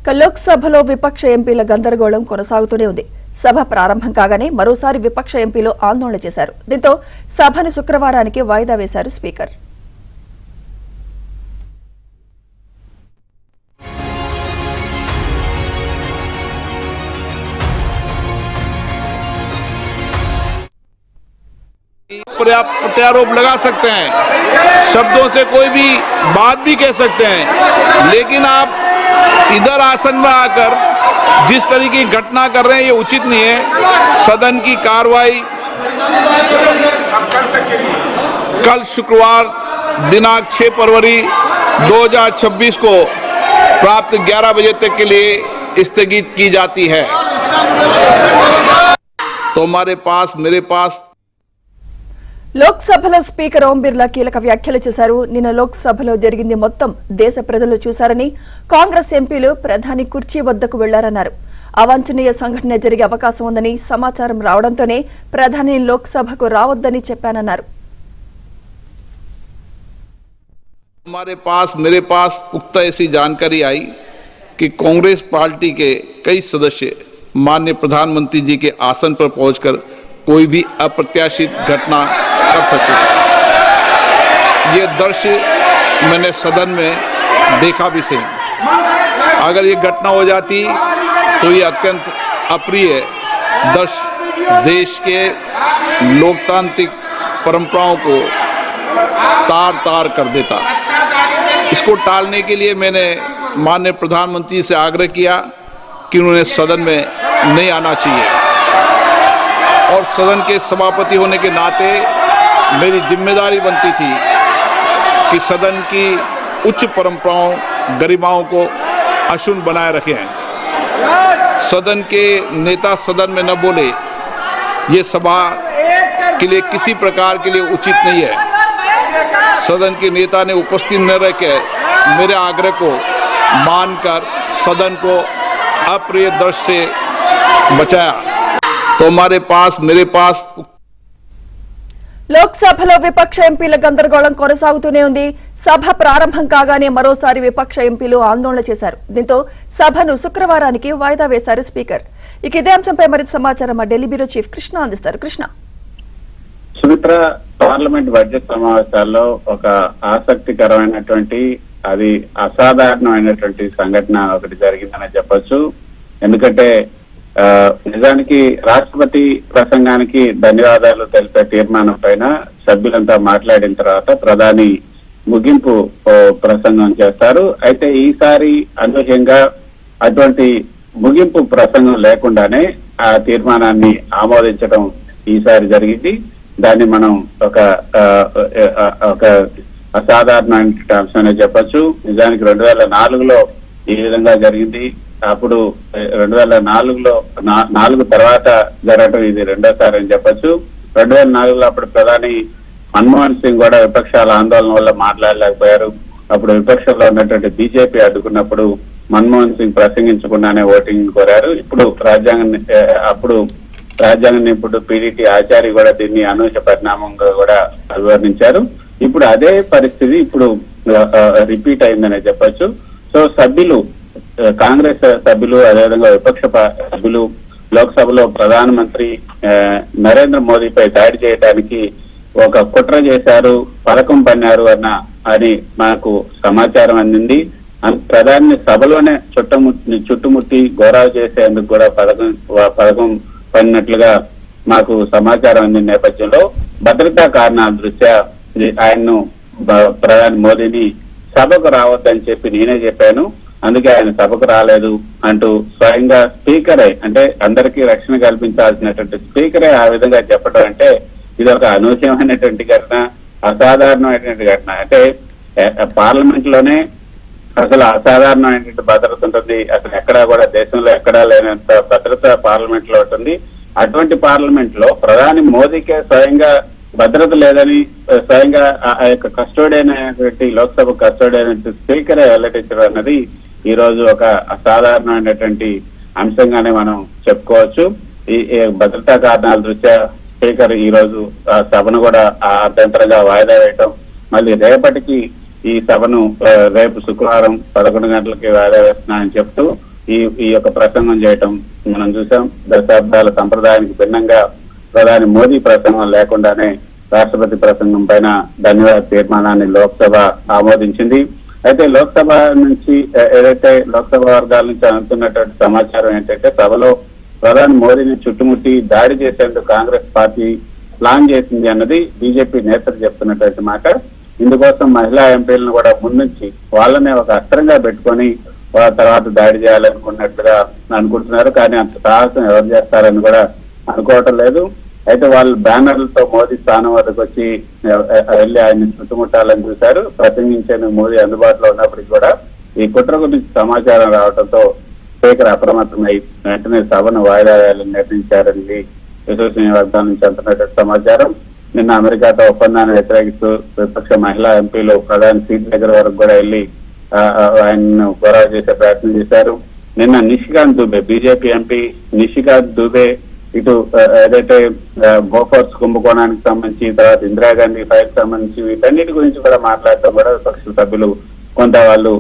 లోక్సభలో విపక్ష ఎంపీల గందరగోళం కొనసాగుతూనే ఉంది. సభ ప్రారంభం కాగానే మరోసారి విపక్ష ఎంపీలు ఆందోళన చేశారు. దీంతో సభను శుక్రవారానికి వాయిదా వేశారు స్పీకర్. प्रत्यारोप लगा सकते हैं, शब्दों से कोई भी बात भी कह सकते हैं, लेकिन आप इधर आसन में आकर जिस तरीके की घटना कर रहे हैं ये उचित नहीं है। सदन की कार्रवाई कल शुक्रवार दिनांक 6 फरवरी 2026 को प्राप्त 11 बजे तक के लिए स्थगित की जाती है। तो हमारे पास मेरे पास లోక్సభలో స్పీకర్ ఓం బిర్లా కీలక వ్యాఖ్యలు చేశారు. నిన్న లోక్సభలో జరిగింది మొత్తం దేశ ప్రజలు చూశారని, కాంగ్రెస్ ఎంపీలు ప్రధాని కుర్చీ వద్దకు వెళ్లారన్నారు. అవాంఛనీయ సంఘటన జరిగే అవకాశం ఉందని సమాచారం రావడంతోనే ప్రధాని లోక్సభకు రావద్దని చెప్పానన్నారు. हमारे पास मेरे पास पुख्ता ऐसी जानकारी आई कि कांग्रेस पार्टी के कई सदस्य माननीय प्रधानमंत्री जी के आसन पर पहुंचकर कोई भी अप्रत्याशित घटना कर सकते। ये दृश्य मैंने सदन में देखा भी सही। अगर ये घटना हो जाती तो ये अत्यंत अप्रिय दृश्य देश के लोकतांत्रिक परंपराओं को तार तार कर देता। इसको टालने के लिए मैंने माननीय प्रधानमंत्री से आग्रह किया कि उन्होंने सदन में नहीं आना चाहिए, और सदन के सभापति होने के नाते मेरी जिम्मेदारी बनती थी कि सदन की उच्च परंपराओं गरिमाओं को अक्षुण्ण बनाए रखें। सदन के नेता सदन में न बोले, ये सभा के लिए किसी प्रकार के लिए उचित नहीं है। सदन के नेता ने उपस्थित न रहकर मेरे आग्रह को मानकर सदन को अप्रिय दृश्य से बचाया। तो हमारे पास मेरे पास లోక్సభలో విపక్ష ఎంపీల గందరగోళం కొనసాగుతూనే ఉంది. సభ ప్రారంభం కాగానే మరోసారి విపక్ష ఎంపీలు ఆందోళన చేశారు. దీంతో సభను శుక్రవారానికి వాయిదా వేశారు స్పీకర్. ఇక ఇదే అంశంపై మరింత సమాచారం మా ఢిల్లీ బ్యూరో చీఫ్ కృష్ణ అందిస్తారు. కృష్ణ. సుమిత్ర, పార్లమెంట్ బడ్జెట్ సమావేశాల్లో ఒక ఆసక్తికరమైనటువంటి, అది అసాధారణమైనటువంటి సంఘటన ఒకటి జరిగిందని చెప్పొచ్చు. ఎందుకంటే నిజానికి రాష్ట్రపతి ప్రసంగానికి ధన్యవాదాలు తెలిపే తీర్మానం పైన సభ్యులంతా మాట్లాడిన తర్వాత ప్రధాని ముగింపు ప్రసంగం చేస్తారు. అయితే ఈసారి అనూహ్యంగా అటువంటి ముగింపు ప్రసంగం లేకుండానే ఆ తీర్మానాన్ని ఆమోదించడం ఈసారి జరిగింది. దాన్ని మనం ఒక అసాధారణమైన అంశమనే చెప్పొచ్చు. నిజానికి 2004లో ఈ విధంగా జరిగింది. అప్పుడు 2004లో 4 తర్వాత జరగడం ఇది రెండోసారి అని చెప్పొచ్చు. 2004లో అప్పుడు ప్రధాని మన్మోహన్ సింగ్ కూడా విపక్షాల ఆందోళన వల్ల మాట్లాడలేకపోయారు. అప్పుడు విపక్షంలో ఉన్నటువంటి బీజేపీ అడ్డుకున్నప్పుడు మన్మోహన్ సింగ్ ప్రసంగించకుండానే ఓటింగ్ కోరారు. ఇప్పుడు రాజ్యాంగాన్ని ఇప్పుడు పీడీటీ ఆచార్య కూడా దీన్ని అనూహ్య పరిణామంగా కూడా అభివర్ణించారు. ఇప్పుడు అదే పరిస్థితి ఇప్పుడు రిపీట్ అయిందనే చెప్పొచ్చు. సో సభ్యులు, కాంగ్రెస్ సభ్యులు, అదేవిధంగా విపక్ష సభ్యులు లోక్సభలో ప్రధానమంత్రి నరేంద్ర మోదీపై దాడి చేయడానికి ఒక కుట్ర చేశారు, పథకం పన్నారు అని మనకు సమాచారం అందింది. ప్రధాని సభలోనే చుట్టుముట్టి గౌరవ చేసేందుకు కూడా పథకం పడినట్లుగా మాకు సమాచారం అందిన నేపథ్యంలో భద్రతా కారణాల దృష్ట్యా ఆయన్ను ప్రధాని మోదీని సభకు రావద్దని చెప్పి నేనే చెప్పాను, అందుకే ఆయన సభకు రాలేదు అంటూ స్వయంగా స్పీకరే, అంటే అందరికీ రక్షణ కల్పించాల్సినటువంటి స్పీకరే ఆ విధంగా చెప్పడం అంటే ఇది ఒక అనూహ్యమైనటువంటి ఘటన, అసాధారణమైనటువంటి ఘటన. అంటే పార్లమెంట్ లోనే అసలు అసాధారణమైనటువంటి భద్రత ఉంటుంది. అసలు ఎక్కడా కూడా దేశంలో ఎక్కడా లేనంత భద్రత పార్లమెంట్ లో ఉంటుంది. అటువంటి పార్లమెంట్ లో ప్రధాని మోదీకే స్వయంగా భద్రత లేదని స్వయంగా ఆ యొక్క కస్టోడియన్ అయినటువంటి లోక్సభ కస్టోడియన్ అయినటువంటి స్పీకరే వెల్లడించడం అన్నది ఈ రోజు ఒక అసాధారణమైనటువంటి అంశంగానే మనం చెప్పుకోవచ్చు. ఈ భద్రతా కారణాల దృష్ట్యా స్పీకర్ ఈ రోజు సభను కూడా అర్థంతరంగా వాయిదా వేయటం, మళ్ళీ రేపటికి ఈ సభను రేపు శుక్రవారం 11 గంటలకి వాయిదా వేస్తున్నానని చెప్తూ ఈ యొక్క ప్రసంగం చేయటం మనం చూసాం. దశాబ్దాల సంప్రదాయానికి భిన్నంగా ప్రధాని మోదీ ప్రసంగం లేకుండానే రాష్ట్రపతి ప్రసంగం పైన ధన్యవాద తీర్మానాన్ని లోక్సభ ఆమోదించింది. అయితే లోక్సభ నుంచి ఏదైతే లోక్సభ వర్గాల నుంచి అందుతున్నటువంటి సమాచారం ఏంటంటే సభలో ప్రధాని మోదీని చుట్టుముట్టి దాడి చేసేందుకు కాంగ్రెస్ పార్టీ ప్లాన్ చేసింది అన్నది బీజేపీ నేతలు చెప్తున్నటువంటి మాట. ఇందుకోసం మహిళా ఎంపీలను కూడా ముందుంచి వాళ్ళనే ఒక అస్త్రంగా పెట్టుకొని వాళ్ళ తర్వాత దాడి చేయాలనుకున్నట్లుగా అనుకుంటున్నారు. కానీ అంత సాహసం ఎవరు చేస్తారని కూడా అనుకోవటం లేదు. అయితే వాళ్ళు బ్యానర్లతో మోదీ స్థానం వద్దకు వచ్చి వెళ్ళి ఆయన్ని చుట్టుముట్టాలని చూశారు. ప్రసంగించేందుకు మోదీ అందుబాటులో ఉన్నప్పటికీ కూడా ఈ కుట్ర గురించి సమాచారం రావడంతో స్పీకర్ అప్రమత్తమై వెంటనే సభను వాయిదా వేయాలని నిర్ణయించారని విశ్వసనీయ వర్గాల నుంచి అందుతున్నటువంటి సమాచారం. నిన్న అమెరికాతో ఒప్పందాన్ని వ్యతిరేకిస్తూ విపక్ష మహిళా ఎంపీలు ప్రధాని సీట్ దగ్గర వరకు కూడా వెళ్ళి ఆయన్ను గొడవ చేసే ప్రయత్నం చేశారు. నిన్న నిషికాంత్ దుబే బీజేపీ ఎంపీ నిషికాంత్ దుబే ఇటు ఏదైతే బోఫోర్స్ కుంభకోణానికి సంబంధించి తర్వాత ఇందిరాగాంధీ ఫైల్ సంబంధించి వీటన్నిటి గురించి కూడా మాట్లాడటం కూడా విపక్ష సభ్యులు కొంత వాళ్ళు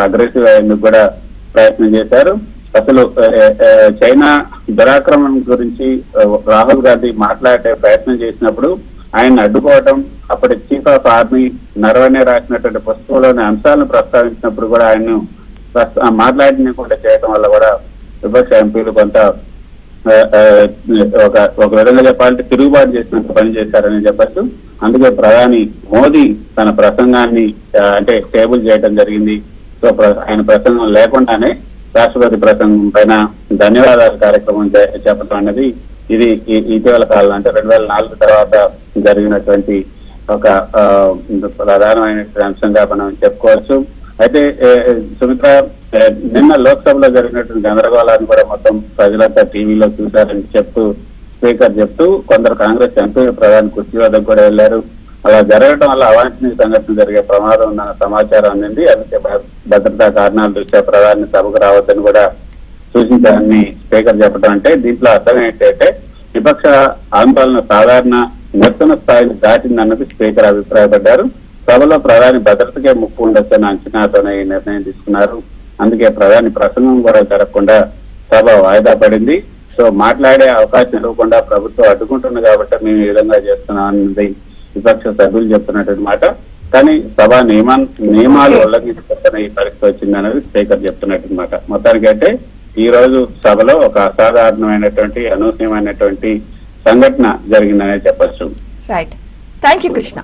అగ్రెసివ్ అయ్యేందుకు కూడా ప్రయత్నం చేశారు. అసలు చైనా దురాక్రమణ గురించి రాహుల్ గాంధీ మాట్లాడే ప్రయత్నం చేసినప్పుడు ఆయన అడ్డుకోవటం, అప్పటి చీఫ్ ఆఫ్ ఆర్మీ నరవణే రాసినటువంటి పుస్తకంలోని అంశాలను ప్రస్తావించినప్పుడు కూడా ఆయన్ను మాట్లాడకుండా చేయడం వల్ల కూడా విపక్ష ఎంపీలు కొంత ఒక విధంగా చెప్పాలంటే తిరుగుబాటు చేసినంత పని చేశారని చెప్పచ్చు. అందుకే ప్రధాని మోదీ తన ప్రసంగాన్ని అంటే టేబుల్ చేయడం జరిగింది. సో ఆయన ప్రసంగం లేకుండానే రాష్ట్రపతి ప్రసంగం పైన ధన్యవాదాల కార్యక్రమం చెప్పడం అనేది ఇది ఇటీవల కాలం అంటే 2004 తర్వాత జరిగినటువంటి ఒక ప్రధానమైన అంశంగా మనం చెప్పుకోవచ్చు. అయితే సుమిత్ర, నిన్న లోక్సభలో జరిగినటువంటి గందరగోళాన్ని కూడా మొత్తం ప్రజలంతా టీవీలో చూశారని స్పీకర్ చెప్తూ కొందరు కాంగ్రెస్ ఎంపీలు ప్రధాని కుర్చీ వద్దకు కూడా వెళ్లారు. అలా జరగడం వల్ల అవాంఛనీయ సంఘటన జరిగే ప్రమాదం ఉందన్న సమాచారం అందింది. అందుకే భద్రతా కారణాల దృష్ట్యా ప్రధాని సభకు రావద్దని కూడా సూచించారని స్పీకర్ చెప్పడం. అంటే దీంట్లో అర్థం ఏంటంటే విపక్ష ఆందోళన సాధారణ నిరసన స్థాయిని దాటిందన్నది స్పీకర్ అభిప్రాయపడ్డారు. సభలో ప్రధాని భద్రతకే ముప్పు ఉండొచ్చన్న అంచనాతోనే ఈ నిర్ణయం తీసుకున్నారు. అందుకే ప్రధాని ప్రసంగం కూడా జరగకుండా సభ వాయిదా పడింది. సో మాట్లాడే అవకాశం ఇవ్వకుండా ప్రభుత్వం అడ్డుకుంటుంది కాబట్టి మేము ఈ విధంగా చేస్తున్నాం అన్నది విపక్ష సభ్యులు చెప్తున్నటువంటి మాట. కానీ సభ నియమాలు ఉల్లంఘించుకుంటున్న ఈ పరిస్థితి వచ్చిందనేది స్పీకర్ చెప్తున్నట్టు మాట. మొత్తానికైతే ఈ రోజు సభలో ఒక అసాధారణమైనటువంటి అనూహ్యమైనటువంటి సంఘటన జరిగిందనే చెప్పచ్చు. Right, thank you Krishna.